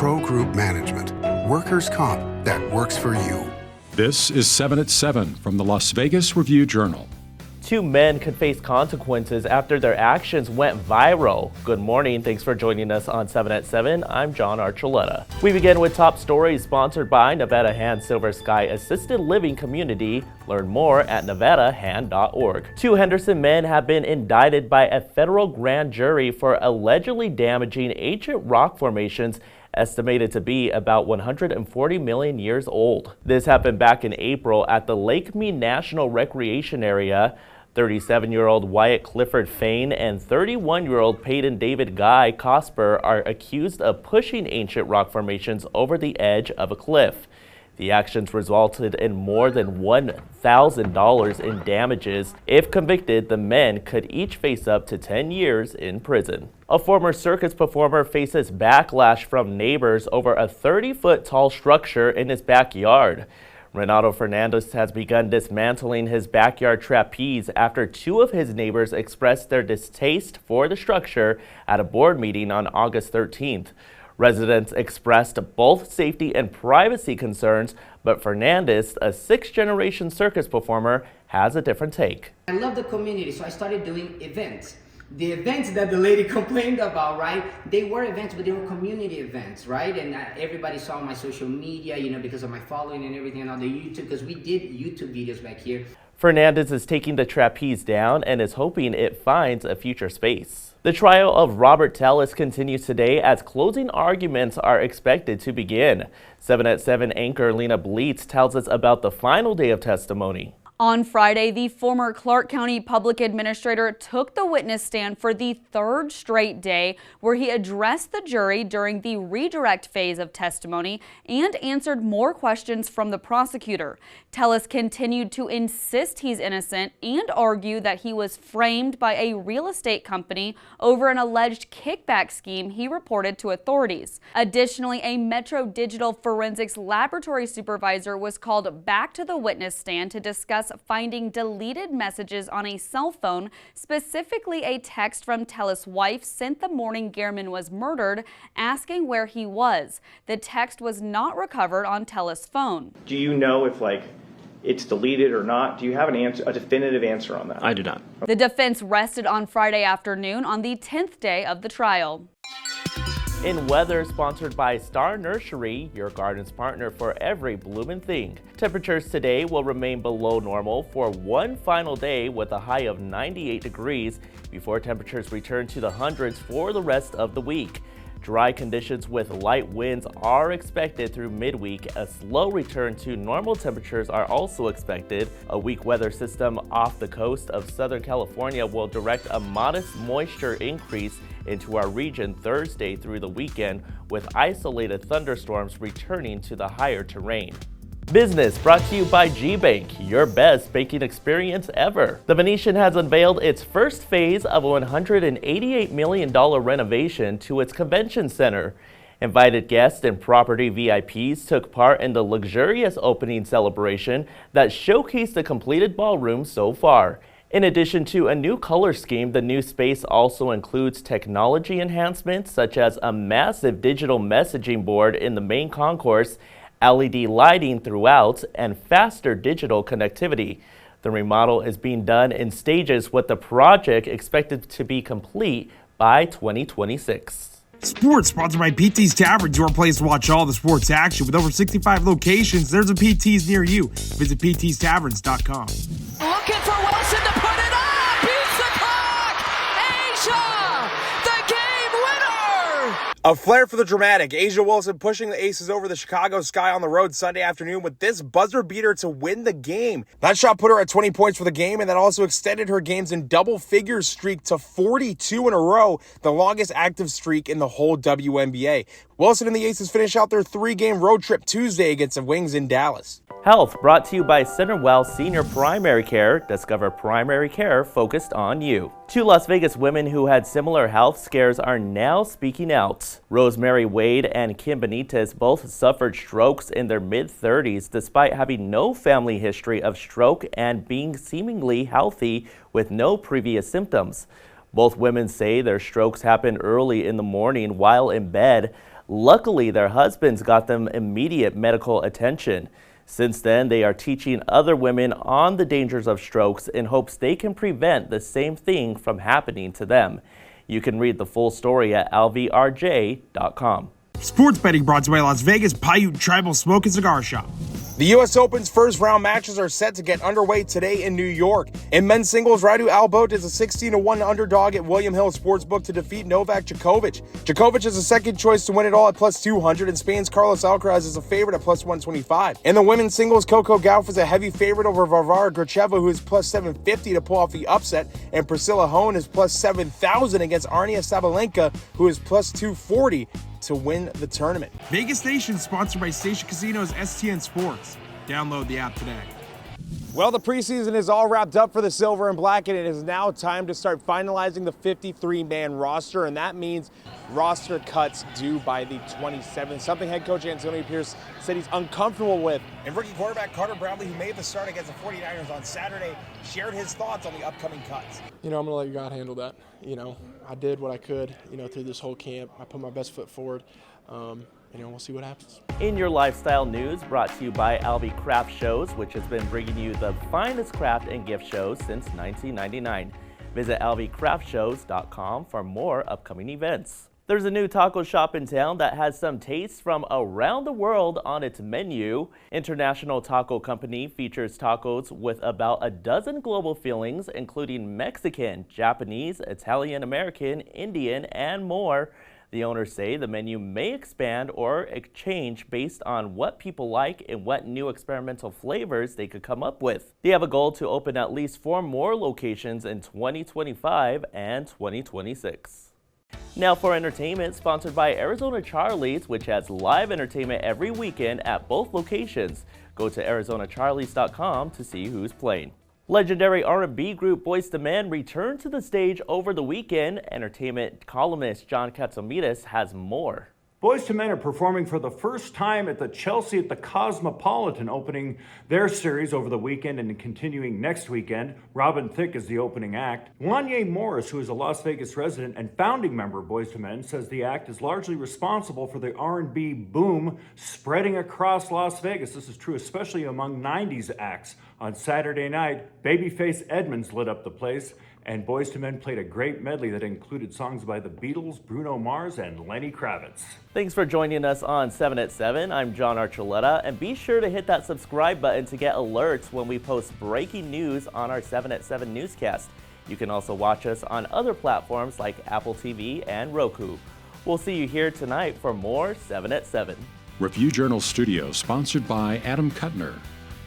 Pro Group Management. Workers' comp that works for you. This is 7 at 7 from the Las Vegas Review-Journal. 2 men could face consequences after their actions went viral. Good morning. Thanks for joining us on 7 at 7. I'm John Archuleta. We begin with top stories sponsored by Nevada Hand Silver Sky Assisted Living Community. Learn more at nevadahand.org. 2 Henderson men have been indicted by a federal grand jury for allegedly damaging ancient rock formations estimated to be about 140 million years old. This happened back in April at the Lake Mead National Recreation Area. 37-year-old Wyatt Clifford Fain and 31-year-old Peyton David Guy Cosper are accused of pushing ancient rock formations over the edge of a cliff. The actions resulted in more than $1,000 in damages. If convicted, the men could each face up to 10 years in prison. A former circus performer faces backlash from neighbors over a 30-foot tall structure in his backyard. Renato Fernandez has begun dismantling his backyard trapeze after 2 of his neighbors expressed their distaste for the structure at a board meeting on August 13th. Residents expressed both safety and privacy concerns, but Fernandez, a 6th-generation circus performer, has a different take. I love the community, so I started doing events. The events that the lady complained about, right? They were events, but they were community events, right? And everybody saw my social media, because of my following and everything, and on the YouTube, because we did YouTube videos back here. Fernandez is taking the trapeze down and is hoping it finds a future space. The trial of Robert Tellus continues today as closing arguments are expected to begin. 7 at 7 anchor Lena Bleets tells us about the final day of testimony. On Friday, the former Clark County Public Administrator took the witness stand for the 3rd straight day, where he addressed the jury during the redirect phase of testimony and answered more questions from the prosecutor. Tellus continued to insist he's innocent and argue that he was framed by a real estate company over an alleged kickback scheme he reported to authorities. Additionally, a Metro Digital Forensics Laboratory supervisor was called back to the witness stand to discuss finding deleted messages on a cell phone, specifically a text from Tellus' wife sent the morning Gehrman was murdered, asking where he was. The text was not recovered on Tellus' phone. Do you know if it's deleted or not? Do you have an answer, a definitive answer on that? I do not. The defense rested on Friday afternoon on the 10th day of the trial. In weather, sponsored by Star Nursery, your garden's partner for every bloomin' thing. Temperatures today will remain below normal for one final day with a high of 98 degrees before temperatures return to the hundreds for the rest of the week. Dry conditions with light winds are expected through midweek. A slow return to normal temperatures are also expected. A weak weather system off the coast of Southern California will direct a modest moisture increase into our region Thursday through the weekend, with isolated thunderstorms returning to the higher terrain. Business brought to you by G-Bank, your best banking experience ever. The Venetian has unveiled its first phase of a $188 million renovation to its convention center. Invited guests and property VIPs took part in the luxurious opening celebration that showcased the completed ballroom so far. In addition to a new color scheme, the new space also includes technology enhancements such as a massive digital messaging board in the main concourse, LED lighting throughout, and faster digital connectivity. The remodel is being done in stages, with the project expected to be complete by 2026. Sports sponsored by PT's Taverns, your place to watch all the sports action. With over 65 locations, there's a PT's near you. Visit ptstaverns.com. Looking for Wilson to put it up! Beats the clock! Asia! The game winner! A flair for the dramatic. Asia Wilson pushing the Aces over the Chicago Sky on the road Sunday afternoon with this buzzer beater to win the game. That shot put her at 20 points for the game, and that also extended her games in double figures streak to 42 in a row, the longest active streak in the whole WNBA. Wilson and the Aces finish out their 3-game road trip Tuesday against the Wings in Dallas. Health brought to you by Centerwell Senior Primary Care. Discover primary care focused on you. 2 Las Vegas women who had similar health scares are now speaking out. Rosemary Wade and Kim Benitez both suffered strokes in their mid-30s despite having no family history of stroke and being seemingly healthy with no previous symptoms. Both women say their strokes happened early in the morning while in bed. Luckily, their husbands got them immediate medical attention. Since then, they are teaching other women on the dangers of strokes in hopes they can prevent the same thing from happening to them. You can read the full story at lvrj.com. Sports betting brought to you by Las Vegas Paiute Tribal Smoke and Cigar Shop. The U.S. Open's first round matches are set to get underway today in New York. In men's singles, Radu Albot is a 16-1 underdog at William Hill Sportsbook to defeat Novak Djokovic. Djokovic is a second choice to win it all at plus 200, and Spain's Carlos Alcaraz is a favorite at plus 125. In the women's singles, Coco Gauff is a heavy favorite over Varvara Gracheva, who is plus 750 to pull off the upset, and Priscilla Hone is plus 7,000 against Arnia Sabalenka, who is plus 240 to win the tournament. Vegas Nation is sponsored by Station Casino's STN Sports. Download the app today. Well, the preseason is all wrapped up for the Silver and Black, and it is now time to start finalizing the 53-man roster, and that means roster cuts due by the 27th, something head coach Antonio Pierce said he's uncomfortable with. And rookie quarterback Carter Bradley, who made the start against the 49ers on Saturday, shared his thoughts on the upcoming cuts. I'm going to let God handle that. I did what I could, through this whole camp. I put my best foot forward. We'll see what happens. In your lifestyle news, brought to you by Albie Craft Shows, which has been bringing you the finest craft and gift shows since 1999. Visit albiecraftshows.com for more upcoming events. There's a new taco shop in town that has some tastes from around the world on its menu. International Taco Company features tacos with about a dozen global fillings, including Mexican, Japanese, Italian, American, Indian, and more. The owners say the menu may expand or change based on what people like and what new experimental flavors they could come up with. They have a goal to open at least 4 more locations in 2025 and 2026. Now for entertainment, sponsored by Arizona Charlie's, which has live entertainment every weekend at both locations. Go to ArizonaCharlies.com to see who's playing. Legendary R&B group Boyz II Men returned to the stage over the weekend. Entertainment columnist John Katsoumides has more. Boyz II Men are performing for the first time at the Chelsea at the Cosmopolitan, opening their series over the weekend and continuing next weekend. Robin Thicke is the opening act. Wanya Morris, who is a Las Vegas resident and founding member of Boyz II Men, says the act is largely responsible for the R&B boom spreading across Las Vegas. This is true especially among 90s acts. On Saturday night, Babyface Edmonds lit up the place, and Boyz II Men played a great medley that included songs by the Beatles, Bruno Mars, and Lenny Kravitz. Thanks for joining us on 7 at 7. I'm John Archuleta, and be sure to hit that subscribe button to get alerts when we post breaking news on our 7 at 7 newscast. You can also watch us on other platforms like Apple TV and Roku. We'll see you here tonight for more 7 at 7. Review Journal Studio, sponsored by Adam Kuttner.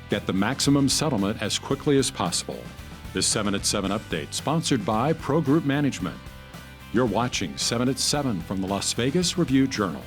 Get the maximum settlement as quickly as possible. This 7 at 7 update, sponsored by Pro Group Management. You're watching 7 at 7 from the Las Vegas Review Journal.